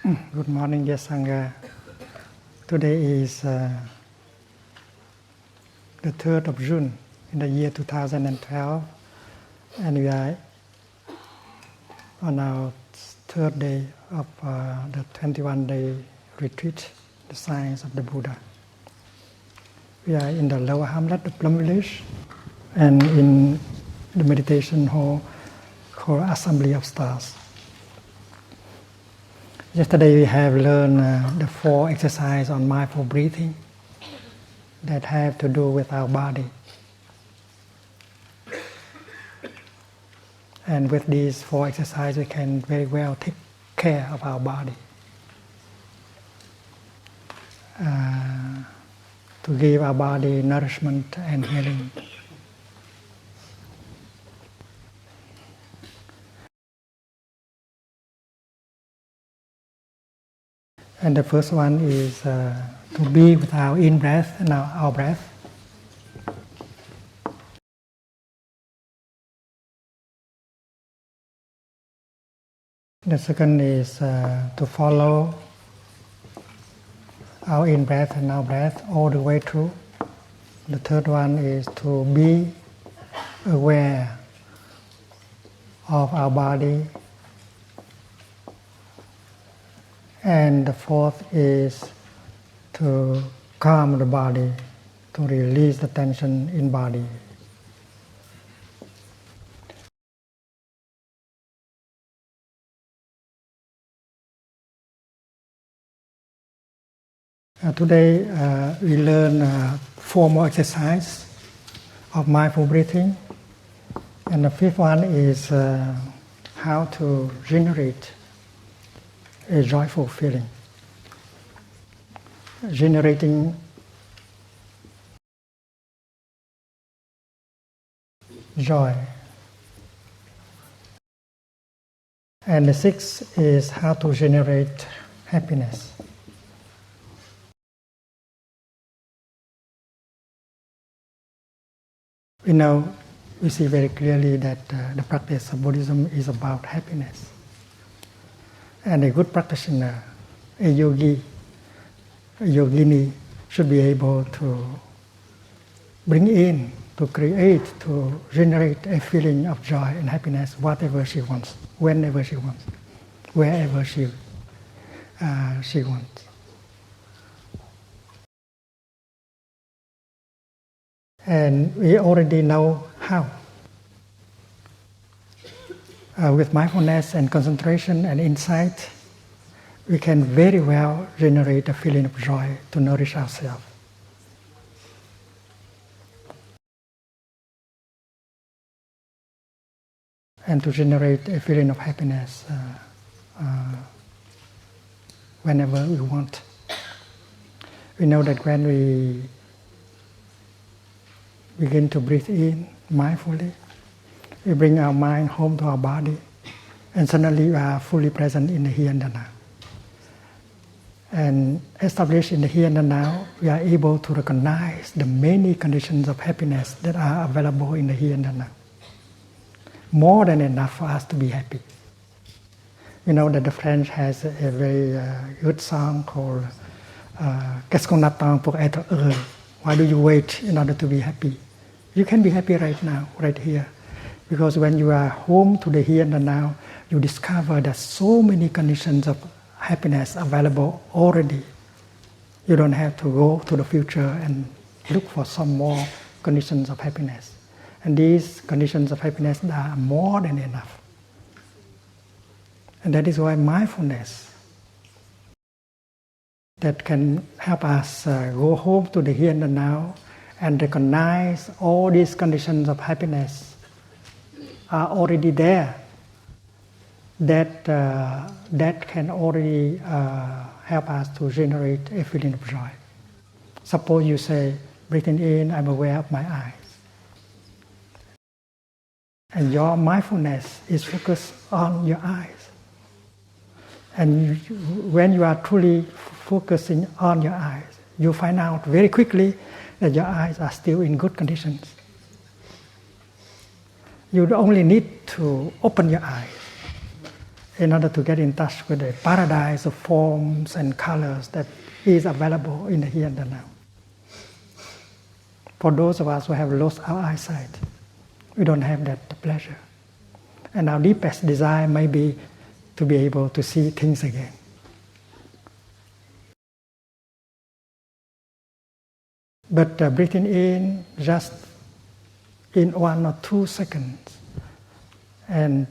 Good morning, dear Sangha. Today is the 3rd of June in the year 2012, and we are on our third day of the 21-day retreat, the Science of the Buddha. We are in the lower hamlet of Plum Village and in the meditation hall called Assembly of Stars. Yesterday we have learned the 4 exercises on mindful breathing that have to do with our body. And with these 4 exercises we can very well take care of our body. To give our body nourishment and healing. And the first one is to be with our in-breath and our out-breath. The second is to follow our in-breath and out-breath all the way through. The third one is to be aware of our body. And the fourth is to calm the body, to release the tension in body. Today we learn 4 more exercises of mindful breathing. And the 5th one is how to generate a joyful feeling. Generating joy. And the 6th is how to generate happiness. We see very clearly that the practice of Buddhism is about happiness. And a good practitioner, a yogi, a yogini should be able to bring in, to create, to generate a feeling of joy and happiness, whatever she wants, whenever she wants, wherever she wants. And we already know how. With mindfulness and concentration and insight, we can very well generate a feeling of joy to nourish ourselves. And to generate a feeling of happiness whenever we want. We know that when we begin to breathe in mindfully, we bring our mind home to our body, and suddenly we are fully present in the here and the now. And established in the here and the now, we are able to recognize the many conditions of happiness that are available in the here and the now. More than enough for us to be happy. You know that the French has a very good song called Qu'est-ce qu'on attend pour être heureux? Why do you wait in order to be happy? You can be happy right now, right here. Because when you are home to the here and the now, you discover that so many conditions of happiness available already. You don't have to go to the future and look for some more conditions of happiness. And these conditions of happiness are more than enough. And that is why mindfulness, that can help us go home to the here and the now and recognize all these conditions of happiness are already there, that can already help us to generate a feeling of joy. Suppose you say, breathing in, I'm aware of my eyes. And your mindfulness is focused on your eyes. And when you are truly focusing on your eyes, you find out very quickly that your eyes are still in good conditions. You only need to open your eyes in order to get in touch with the paradise of forms and colors that is available in the here and the now. For those of us who have lost our eyesight, we don't have that pleasure. And our deepest desire may be to be able to see things again. But breathing in just in 1 or 2 seconds and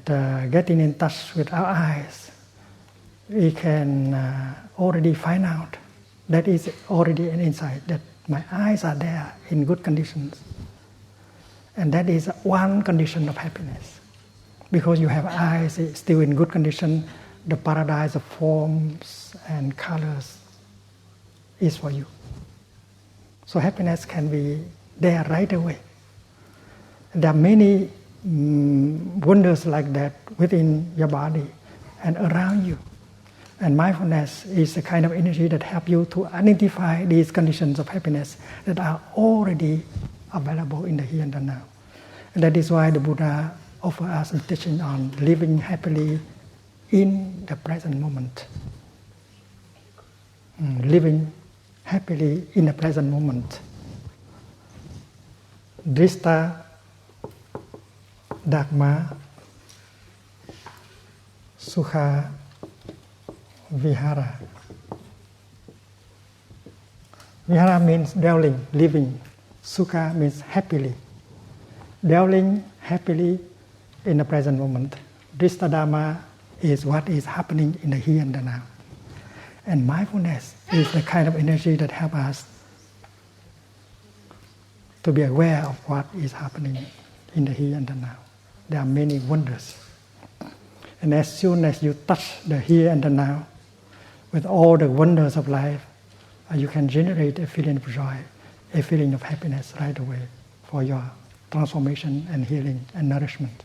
getting in touch with our eyes, we can already find out that is already an insight, that my eyes are there in good conditions. And that is one condition of happiness. Because you have eyes still in good condition, the paradise of forms and colors is for you. So happiness can be there right away. There are many wonders like that within your body and around you. And mindfulness is the kind of energy that helps you to identify these conditions of happiness that are already available in the here and the now. And that is why the Buddha offers us a teaching on living happily in the present moment. Living happily in the present moment. Drista Dharma Sukha Vihara. Vihara means dwelling, living. Sukha means happily. Dwelling happily in the present moment. Drista Dharma is what is happening in the here and the now. And mindfulness is the kind of energy that helps us to be aware of what is happening in the here and the now. There are many wonders. And as soon as you touch the here and the now, with all the wonders of life, you can generate a feeling of joy, a feeling of happiness right away for your transformation and healing and nourishment.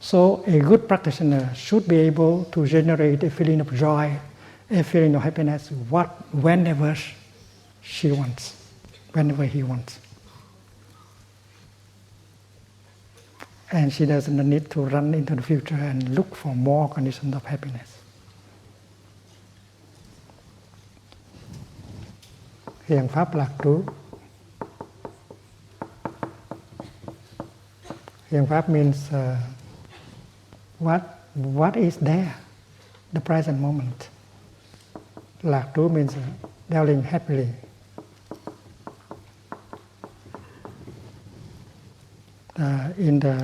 So a good practitioner should be able to generate a feeling of joy, a feeling of happiness whenever she wants, whenever he wants. And she doesn't need to run into the future and look for more conditions of happiness. Hiện pháp lạc trú. Hiện pháp means what is there, the present moment. Lạc trú means dwelling happily. In the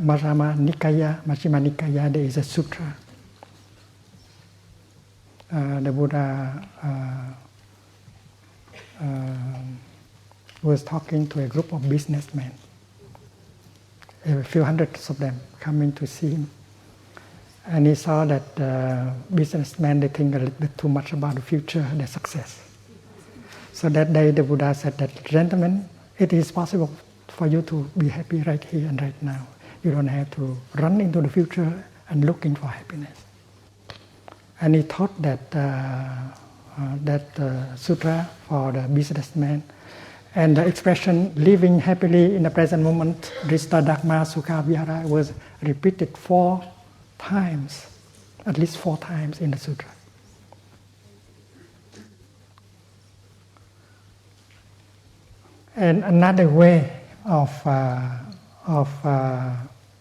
Majjhima Nikaya, there is a sutra. The Buddha was talking to a group of businessmen, a few hundreds of them coming to see him. And he saw that businessmen, they think a little bit too much about the future, their success. So that day the Buddha said that, gentlemen, it is possible for you to be happy right here and right now. You don't have to run into the future and looking for happiness. And he taught that sutra for the businessman. And the expression living happily in the present moment, Drista Dharma Sukha Vihara, was repeated 4 times, at least 4 times in the sutra. And another way of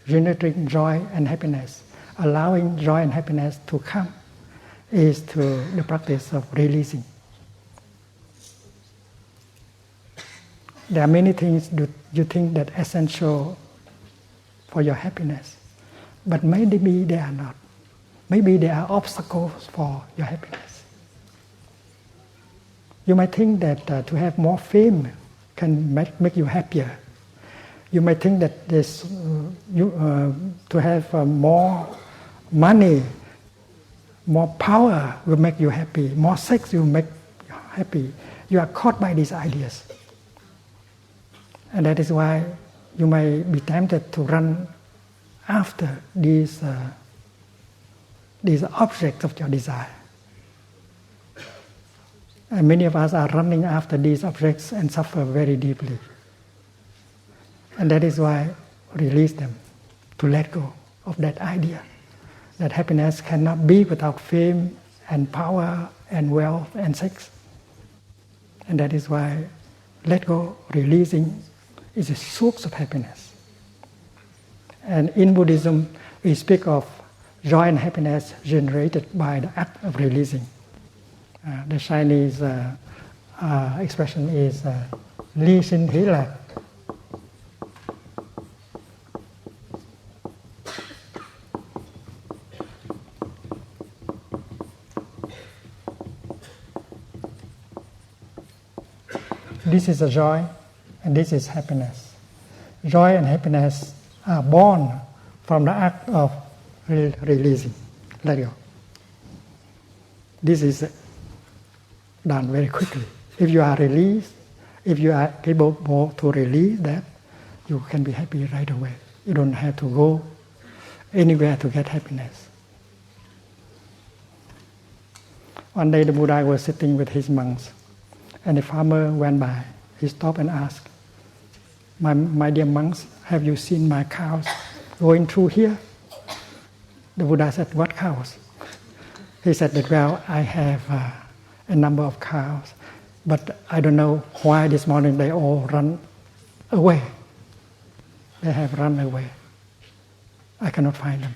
generating joy and happiness, allowing joy and happiness to come, is through the practice of releasing. There are many things you think that are essential for your happiness, but maybe they are not. Maybe they are obstacles for your happiness. You might think that to have more fame can make you happier. You might think that to have more money, more power will make you happy, more sex will make you happy. You are caught by these ideas. And that is why you may be tempted to run after these objects of your desire. And many of us are running after these objects and suffer very deeply. And that is why release them, to let go of that idea that happiness cannot be without fame and power and wealth and sex. And that is why let go, releasing, is a source of happiness. And in Buddhism, we speak of joy and happiness generated by the act of releasing. The Chinese expression is Li Xin Hí Lạc. This is a joy, and this is happiness. Joy and happiness are born from the act of releasing, let go. This is done very quickly. If you are released, if you are able to release that, you can be happy right away. You don't have to go anywhere to get happiness. One day the Buddha was sitting with his monks, and a farmer went by. He stopped and asked, my dear monks, have you seen my cows going through here? The Buddha said, what cows? He said that, well, I have a number of cows, but I don't know why this morning they all run away. They have run away. I cannot find them.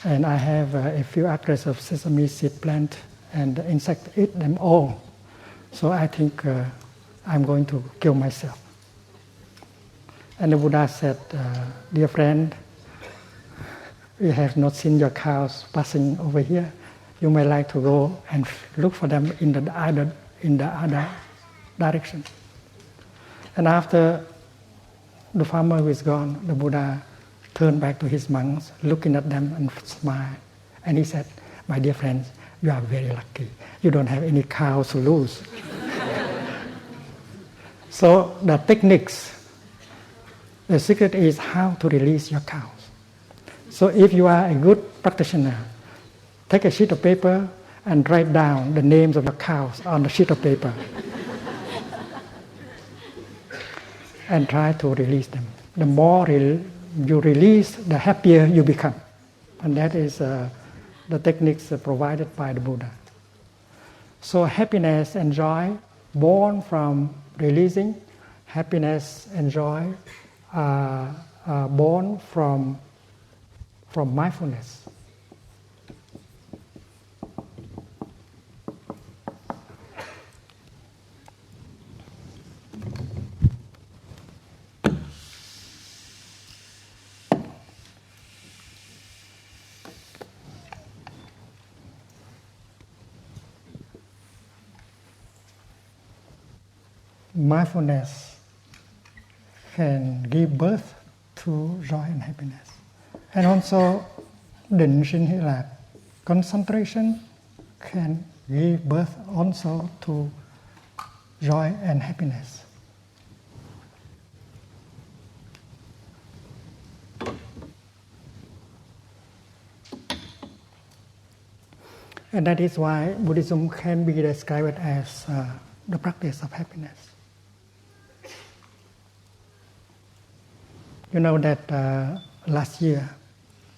And I have a few acres of sesame seed plant, and the insects eat them all. So I think I'm going to kill myself. And the Buddha said, dear friend, we have not seen your cows passing over here. You may like to go and look for them in the other direction. And after the farmer was gone, the Buddha turned back to his monks, looking at them and smiled. And he said, my dear friends, you are very lucky. You don't have any cows to lose. So the techniques, the secret is how to release your cows. So if you are a good practitioner, take a sheet of paper and write down the names of your cows on the sheet of paper. And try to release them. The more you release, the happier you become. And that is the techniques provided by the Buddha. So happiness and joy born from releasing, happiness and joy are born from mindfulness. Mindfulness can give birth to joy and happiness. And also, Định Sinh Hỷ Lạc, concentration can give birth also to joy and happiness. And that is why Buddhism can be described as the practice of happiness. You know that last year,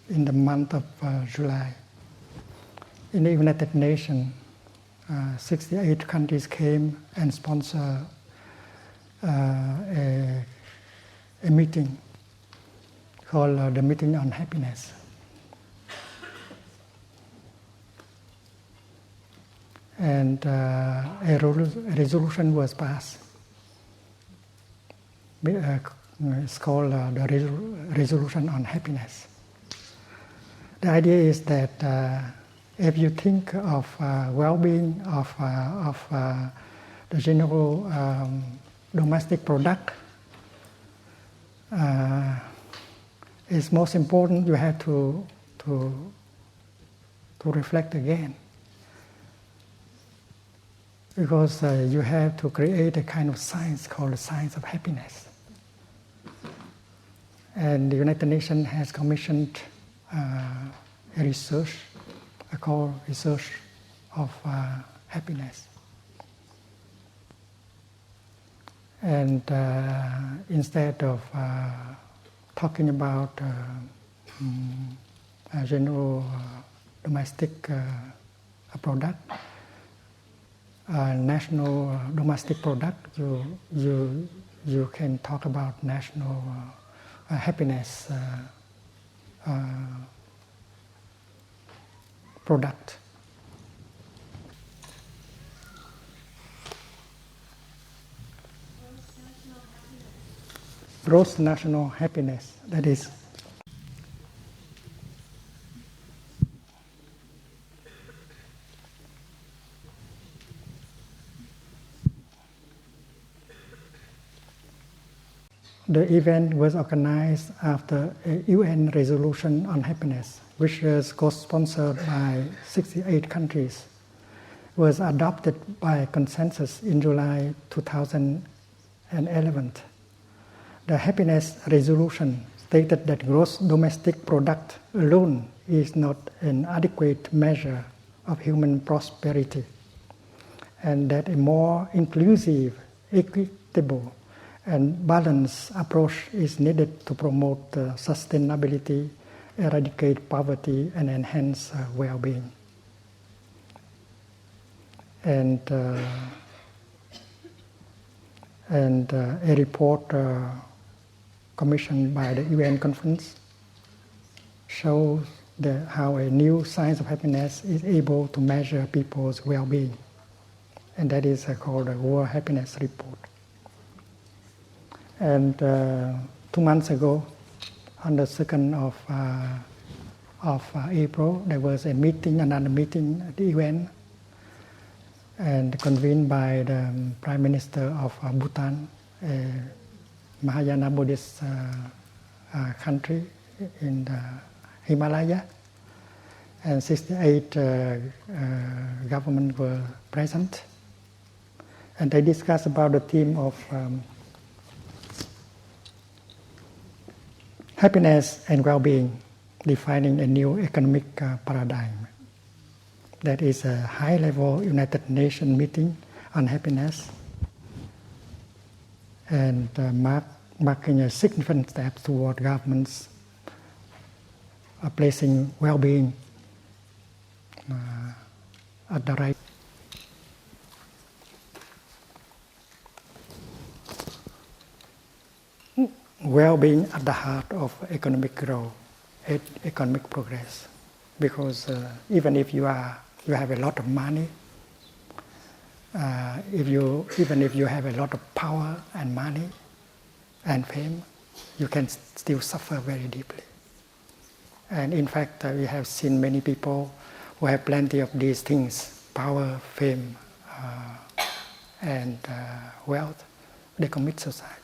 in the month of July, in the United Nations, 68 countries came and sponsored a meeting called the Meeting on Happiness. And a resolution was passed. It's called the Resolution on Happiness. The idea is that if you think of well-being of the general domestic product, it's most important you have to reflect again. Because you have to create a kind of science called the science of happiness. And the United Nations has commissioned a research, called research of happiness. And instead of talking about general domestic product, national domestic product, you can talk about national happiness product. Gross national happiness, that is. The event was organized after a UN resolution on happiness, which was co-sponsored by 68 countries, was adopted by consensus in July 2011. The happiness resolution stated that gross domestic product alone is not an adequate measure of human prosperity, and that a more inclusive, equitable, and balanced approach is needed to promote sustainability, eradicate poverty, and enhance well-being. And a report commissioned by the UN conference shows how a new science of happiness is able to measure people's well-being. And that is called the World Happiness Report. And 2 months ago, on the 2nd of April, there was another meeting at the UN, and convened by the Prime Minister of Bhutan, a Mahayana Buddhist country in the Himalaya, and 68 governments were present, and they discussed about the theme of happiness and well-being, defining a new economic paradigm. That is a high-level United Nations meeting on happiness, and marking a significant step toward governments placing well-being at the right. Well-being at the heart of economic growth, economic progress, because even if you have a lot of money, even if you have a lot of power and money and fame, you can still suffer very deeply. And in fact, we have seen many people who have plenty of these things, power, fame, and wealth, they commit suicide.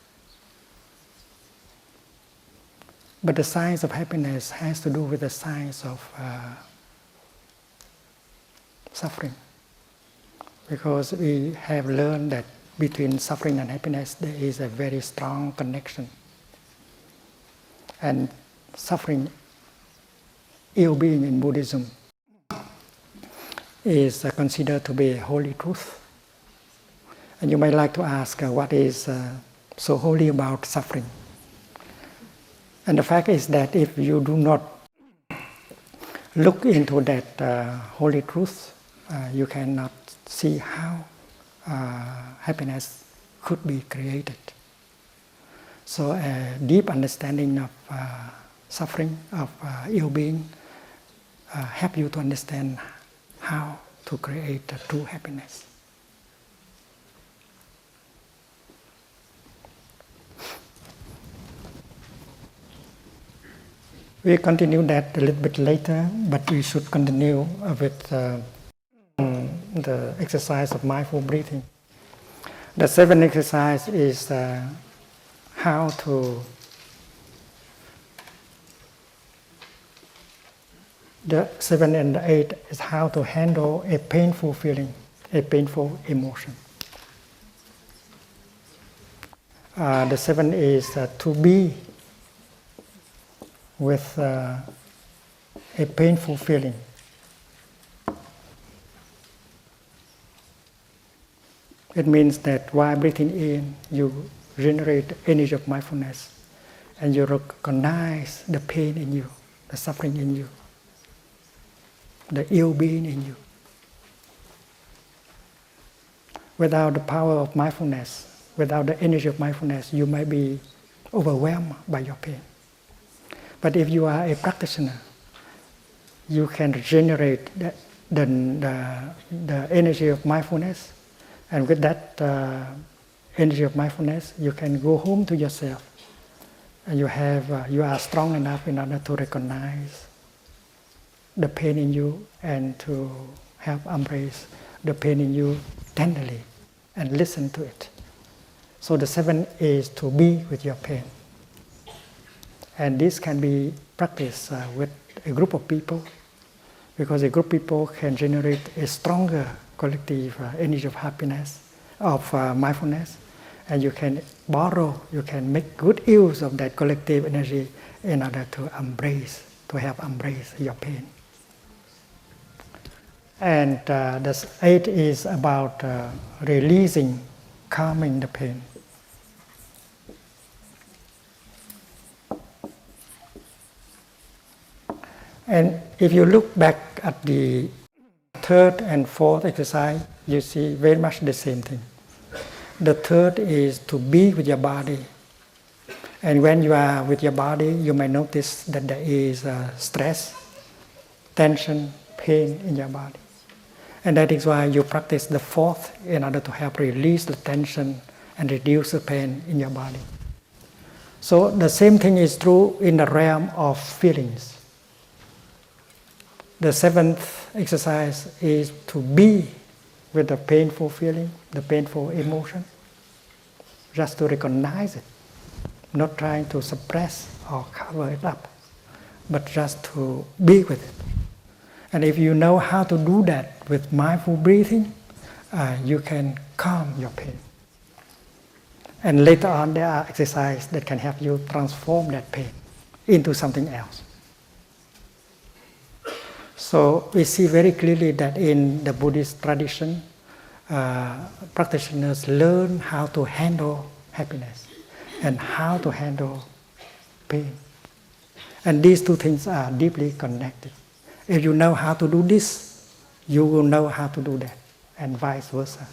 But the science of happiness has to do with the science of suffering. Because we have learned that between suffering and happiness there is a very strong connection. And suffering, ill-being in Buddhism, is considered to be a holy truth. And you might like to ask, what is so holy about suffering? And the fact is that if you do not look into that holy truth, you cannot see how happiness could be created. So a deep understanding of suffering, of ill-being, help you to understand how to create a true happiness. We continue that a little bit later, but we should continue with the exercise of mindful breathing. The 7th exercise is how to... The 7th and the 8th is how to handle a painful feeling, a painful emotion. The 7th is to be with a painful feeling. It means that while breathing in, you generate the energy of mindfulness, and you recognize the pain in you, the suffering in you, the ill-being in you. Without the power of mindfulness, without the energy of mindfulness, you might be overwhelmed by your pain. But if you are a practitioner, you can generate the energy of mindfulness, and with that energy of mindfulness, you can go home to yourself, and you are strong enough in order to recognize the pain in you and to help embrace the pain in you tenderly and listen to it. So the seventh is to be with your pain. And this can be practiced with a group of people, because a group of people can generate a stronger collective energy of happiness, of mindfulness, and you can make good use of that collective energy in order to help embrace your pain. And the eighth is about releasing, calming the pain. And if you look back at the third and fourth exercise, you see very much the same thing. The third is to be with your body. And when you are with your body, you may notice that there is stress, tension, pain in your body. And that is why you practice the fourth in order to help release the tension and reduce the pain in your body. So the same thing is true in the realm of feelings. The seventh exercise is to be with the painful feeling, the painful emotion, just to recognize it, not trying to suppress or cover it up, but just to be with it. And if you know how to do that with mindful breathing, you can calm your pain. And later on, there are exercises that can help you transform that pain into something else. So we see very clearly that in the Buddhist tradition, practitioners learn how to handle happiness and how to handle pain. And these two things are deeply connected. If you know how to do this, you will know how to do that, and vice versa.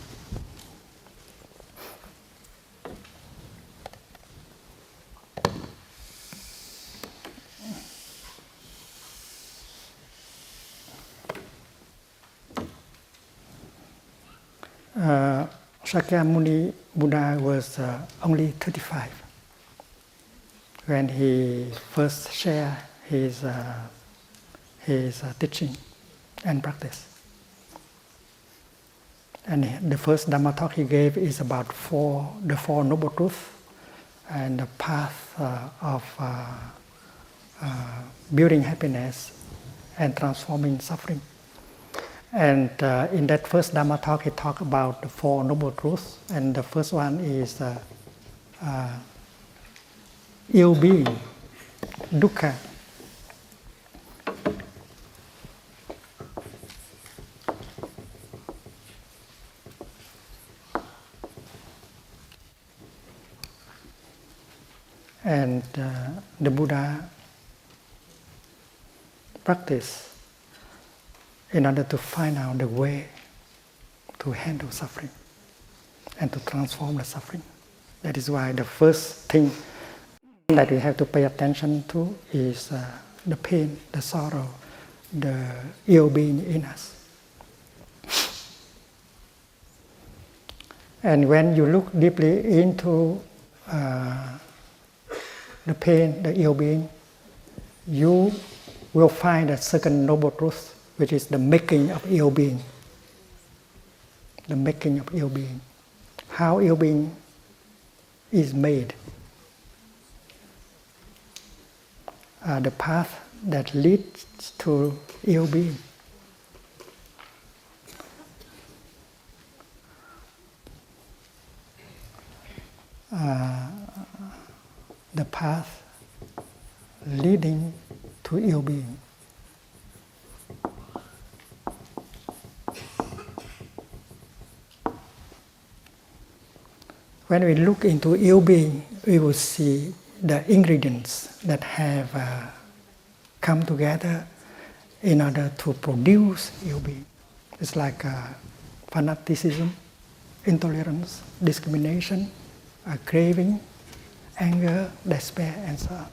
Shakyamuni Buddha was only 35 when he first shared his teaching and practice. And the first Dhamma talk he gave is about the Four Noble Truths and the path of building happiness and transforming suffering. And in that first Dhamma talk, he talked about the Four Noble Truths. And the first one is ill-being, dukkha. And the Buddha practiced in order to find out the way to handle suffering and to transform the suffering. That is why the first thing that we have to pay attention to is the pain, the sorrow, the ill-being in us. And when you look deeply into the pain, the ill-being, you will find a second noble truth, which is the making of ill-being. The making of ill-being. How ill-being is made. The path that leads to ill-being. The path leading to ill-being. When we look into ill-being, we will see the ingredients that have come together in order to produce ill-being. It's like fanaticism, intolerance, discrimination, craving, anger, despair, and so on.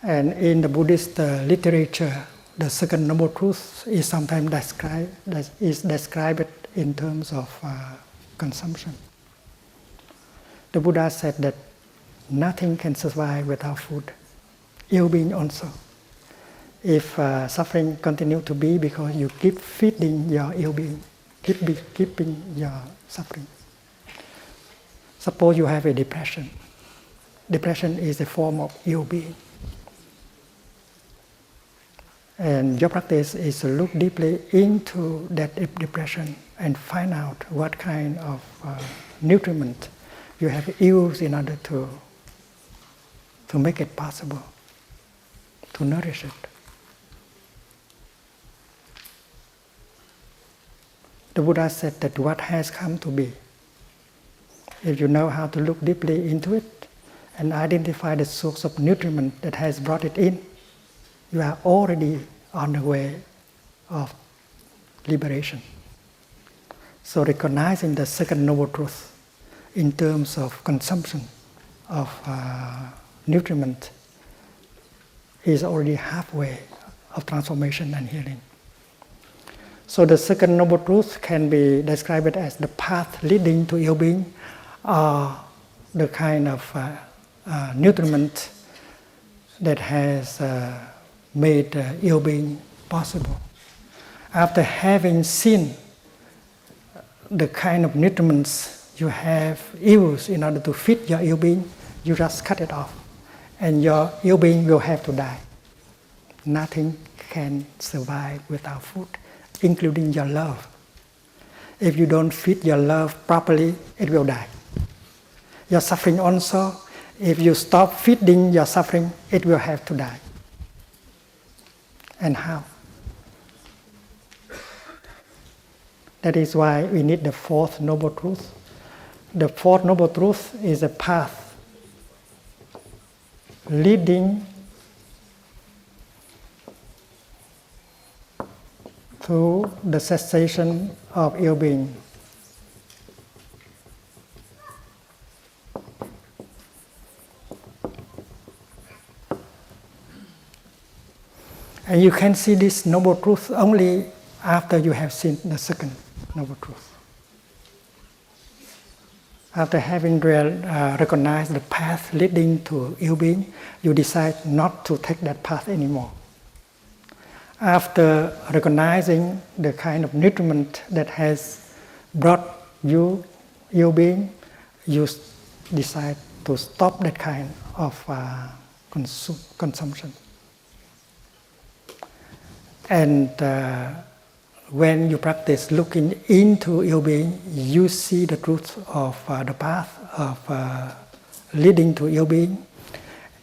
And in the Buddhist literature, the second noble truth is sometimes described in terms of consumption. The Buddha said that nothing can survive without food, ill-being also. If suffering continue to be because you keep feeding your ill-being, keeping your suffering. Suppose you have a depression. Depression is a form of ill-being. And your practice is to look deeply into that depression and find out what kind of nutriment you have used in order to make it possible, to nourish it. The Buddha said that what has come to be, if you know how to look deeply into it and identify the source of nutriment that has brought it in, you are already on the way of liberation. So recognizing the second noble truth in terms of consumption of nutriment is already halfway of transformation and healing. So the second noble truth can be described as the path leading to ill-being, or the kind of nutriment that has made ill-being possible. After having seen the kind of nutriments you have used in order to feed your ill-being, you just cut it off, and your ill-being will have to die. Nothing can survive without food, including your love. If you don't feed your love properly, it will die. Your suffering also, if you stop feeding your suffering, it will have to die. And how? That is why we need the fourth noble truth. The fourth noble truth is a path leading to the cessation of ill-being. And you can see this noble truth only after you have seen the second noble truth. After having recognized the path leading to ill-being, you decide not to take that path anymore. After recognizing the kind of nutriment that has brought you ill-being, you decide to stop that kind of consumption. And when you practice looking into ill-being, you see the truth of the path of leading to ill-being,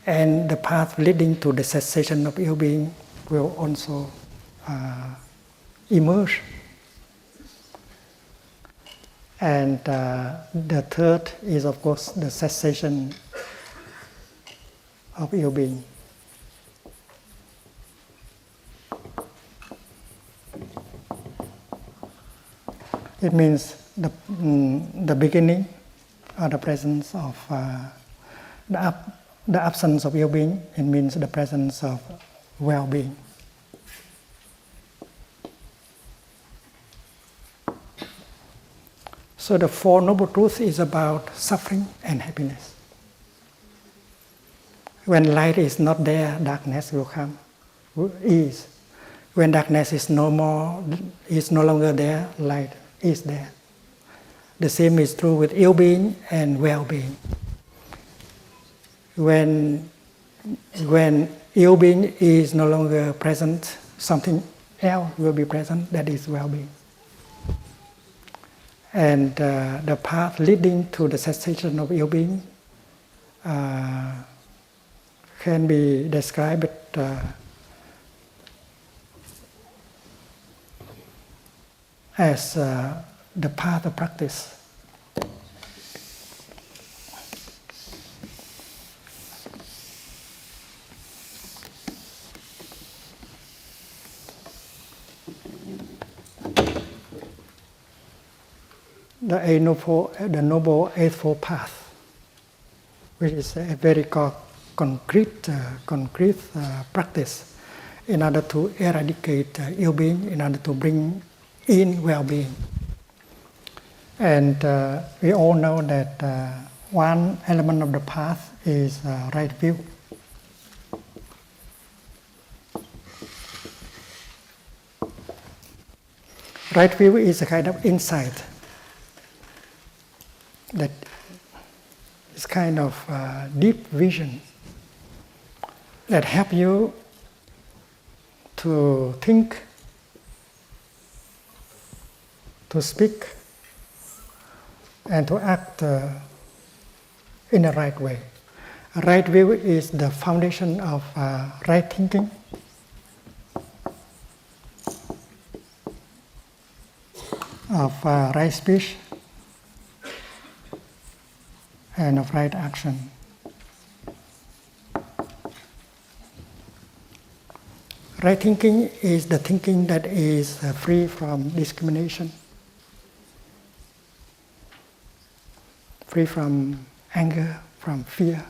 and the path leading to the cessation of ill-being will also emerge. And the third is, of course, the cessation of ill-being. It means the beginning or the presence of the absence of ill-being. It means the presence of well-being. So the Four Noble Truths is about suffering and happiness. When light is not there, darkness will come. When darkness is no longer there, light is there. The same is true with ill-being and well-being. When ill-being is no longer present, something else will be present, that is well-being. And the path leading to the cessation of ill-being can be described as the path of practice. the Noble Eightfold Path, which is a very concrete practice in order to eradicate ill-being, in order to bring in well-being. And we all know that one element of the path is right view. Right view is a kind of insight that is kind of deep vision that help you to think, to speak, and to act in the right way. Right view is the foundation of right thinking, of right speech, and of right action. Right thinking is the thinking that is free from discrimination, free from anger, from fear,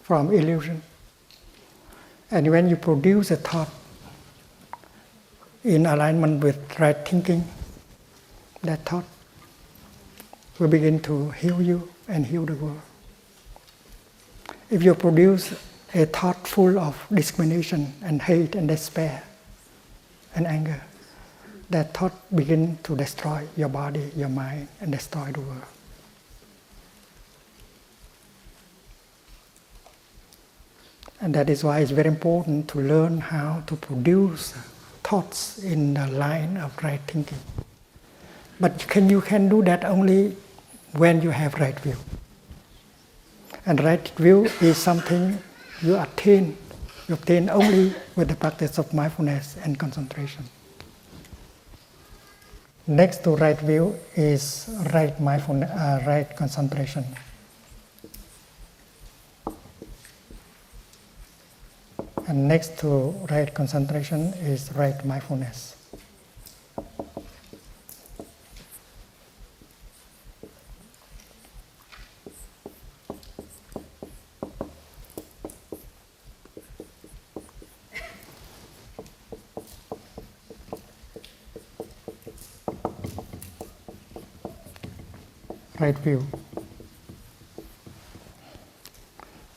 from illusion. And when you produce a thought in alignment with right thinking, that thought will begin to heal you and heal the world. If you produce a thought full of discrimination and hate and despair and anger, that thought begins to destroy your body, your mind, and destroy the world. And that is why it's very important to learn how to produce thoughts in the line of right thinking. But you can do that only when you have right view. And right view is something you obtain only with the practice of mindfulness and concentration. Next to right view is right mindfulness, right concentration. And next to right concentration is right mindfulness. Right view.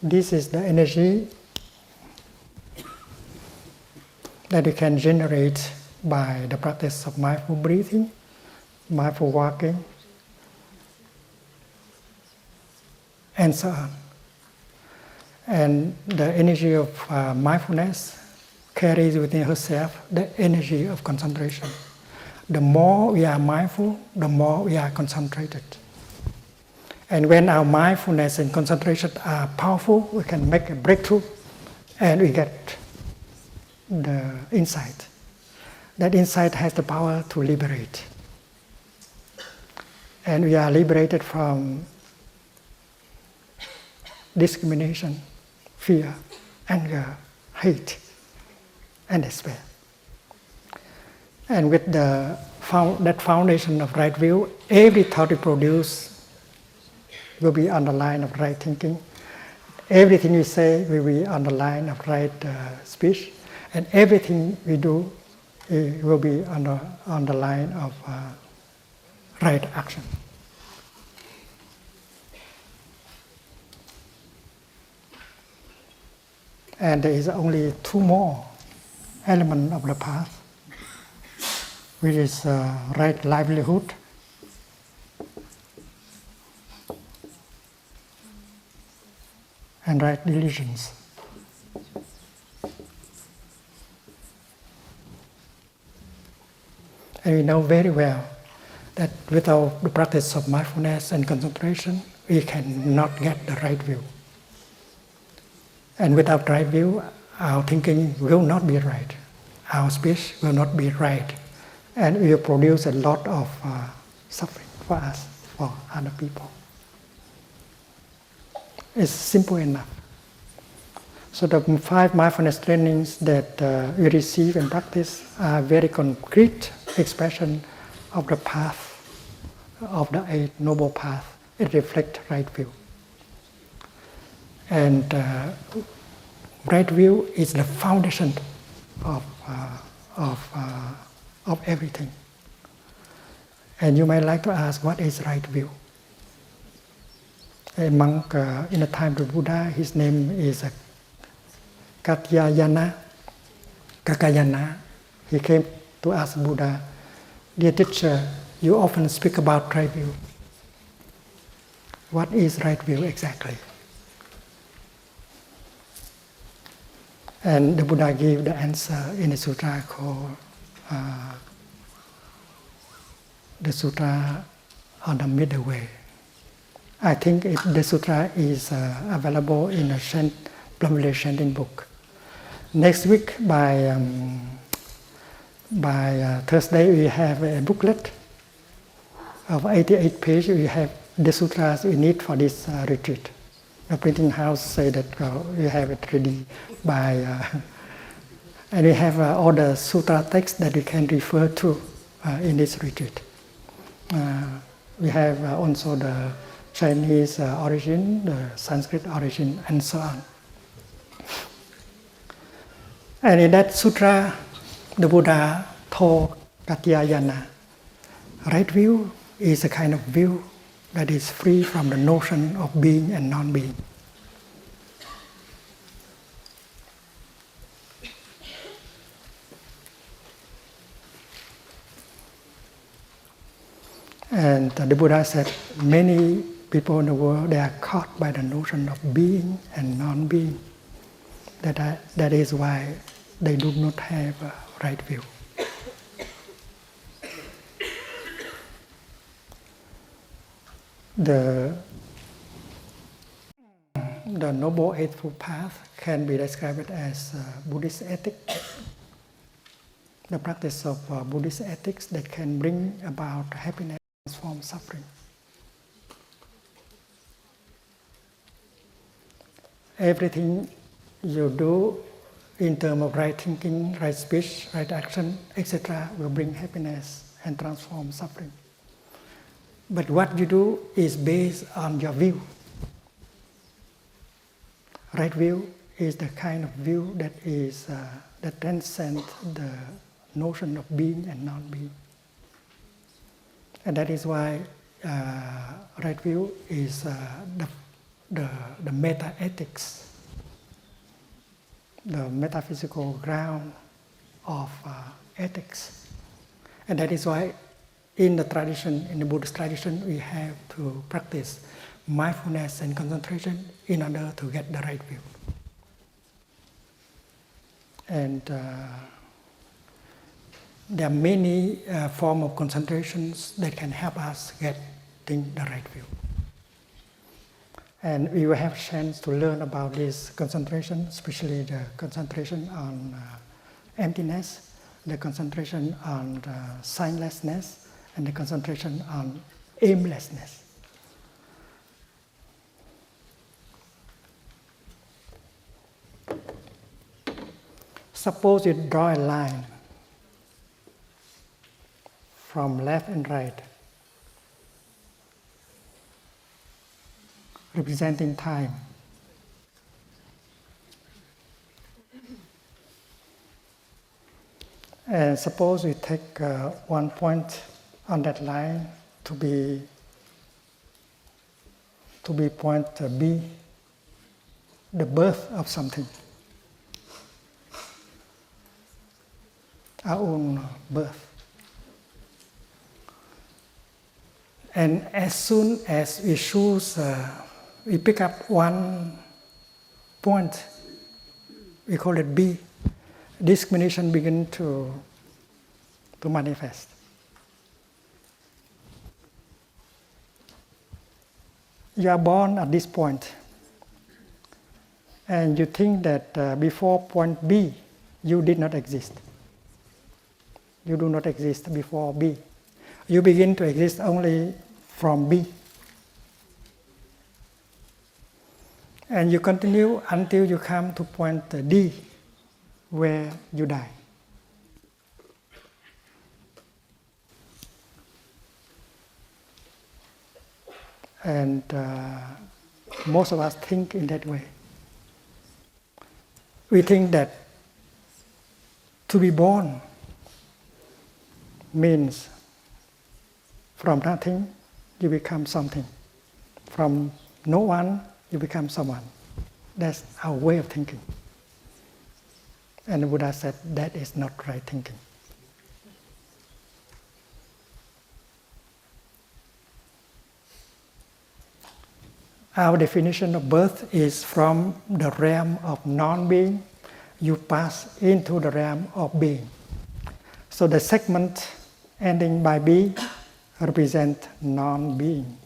This is the energy that you can generate by the practice of mindful breathing, mindful walking, and so on. And the energy of mindfulness carries within herself the energy of concentration. The more we are mindful, the more we are concentrated. And when our mindfulness and concentration are powerful, we can make a breakthrough and we get the insight. That insight has the power to liberate. And we are liberated from discrimination, fear, anger, hate, and despair. And with that foundation of right view, every thought we produce will be on the line of right thinking. Everything we say will be on the line of right speech. And everything we do will be on the line of right action. And there is only two more elements of the path, which is right livelihood and right diligence. And we know very well that without the practice of mindfulness and concentration, we cannot get the right view. And without right view, our thinking will not be right. Our speech will not be right. And it will produce a lot of suffering for us, for other people. It's simple enough. So the 5 mindfulness trainings that we receive and practice are very concrete expression of the path, of the 8 noble path. It reflects right view. And right view is the foundation of everything. And you might like to ask, what is right view? A monk in the time of Buddha, his name is Kakayana. He came to ask Buddha, "Dear teacher, you often speak about right view. What is right view exactly?" And the Buddha gave the answer in a sutra called the Sutra on the Middle Way. I think the sutra is available in a Transcending book. Next week by Thursday we have a booklet of 88 pages. We have the sutras we need for this retreat. The printing house say that we have it ready by, and we have all the sutra texts that we can refer to in this retreat. We have also the Chinese origin, the Sanskrit origin, and so on. And in that sutra, the Buddha told Katyayana, right view is a kind of view that is free from the notion of being and non-being. And the Buddha said, many people in the world, they are caught by the notion of being and non-being. That is why they do not have a right view. The Noble Eightfold Path can be described as Buddhist ethics, the practice of Buddhist ethics that can bring about happiness, transform suffering. Everything you do in terms of right thinking, right speech, right action, etc. will bring happiness and transform suffering. But what you do is based on your view. Right view is the kind of view that is that transcends the notion of being and non-being. And that is why right view is the meta-ethics, the metaphysical ground of ethics. And that is why in the tradition, in the Buddhist tradition, we have to practice mindfulness and concentration in order to get the right view. And there are many forms of concentrations that can help us getting the right view. And we will have a chance to learn about this concentration, especially the concentration on emptiness, the concentration on signlessness, and the concentration on aimlessness. Suppose you draw a line from left and right, representing time. And suppose we take one point on that line to be point B, the birth of something, our own birth. And as soon as we choose, we pick up one point, we call it B, discrimination begins to manifest. You are born at this point, and you think that before point B, you did not exist. You do not exist before B. You begin to exist only from B. And you continue until you come to point D, where you die. And most of us think in that way. We think that to be born means from nothing you become something. From no one you become someone. That's our way of thinking. And the Buddha said that is not right thinking. Our definition of birth is from the realm of non-being, you pass into the realm of being. So the segment ending by B represents non-being.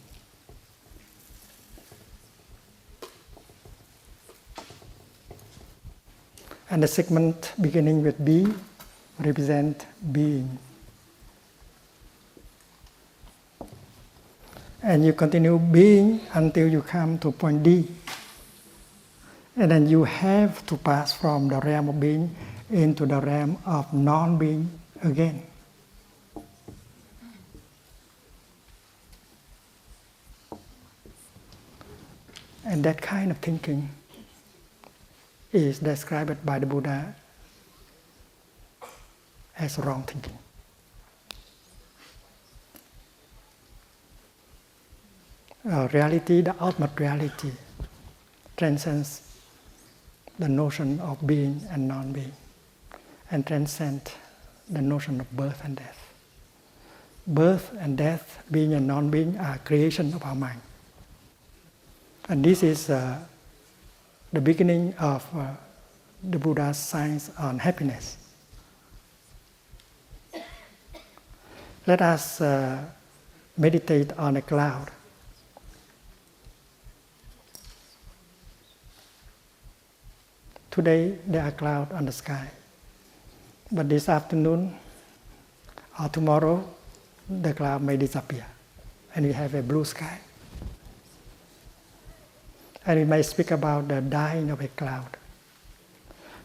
And the segment beginning with B represents being. And you continue being until you come to point D. And then you have to pass from the realm of being into the realm of non-being again. And that kind of thinking is described by the Buddha as wrong thinking. Reality, the ultimate reality, transcends the notion of being and non-being, and transcends the notion of birth and death. Birth and death, being and non-being, are creation of our mind. And this is the beginning of the Buddha's science on happiness. Let us meditate on a cloud. Today there are clouds on the sky, but this afternoon or tomorrow the cloud may disappear and we have a blue sky. And we may speak about the dying of a cloud.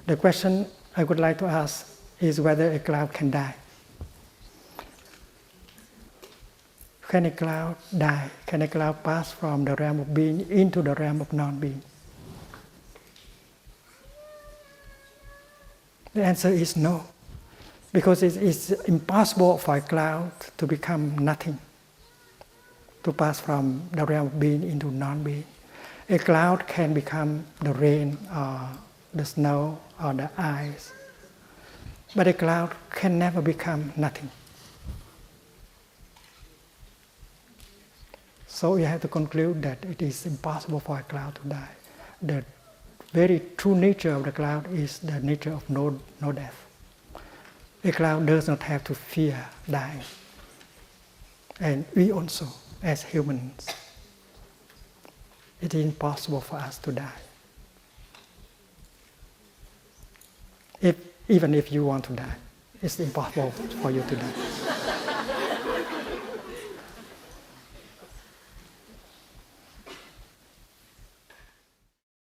The question I would like to ask is whether a cloud can die. Can a cloud die? Can a cloud pass from the realm of being into the realm of non-being? The answer is no, because it is impossible for a cloud to become nothing, to pass from the realm of being into non-being. A cloud can become the rain or the snow or the ice, but a cloud can never become nothing. So you have to conclude that it is impossible for a cloud to die. The very true nature of the cloud is the nature of no death. A cloud does not have to fear dying. And we also, as humans, it is impossible for us to die. Even if you want to die, it's impossible for you to die.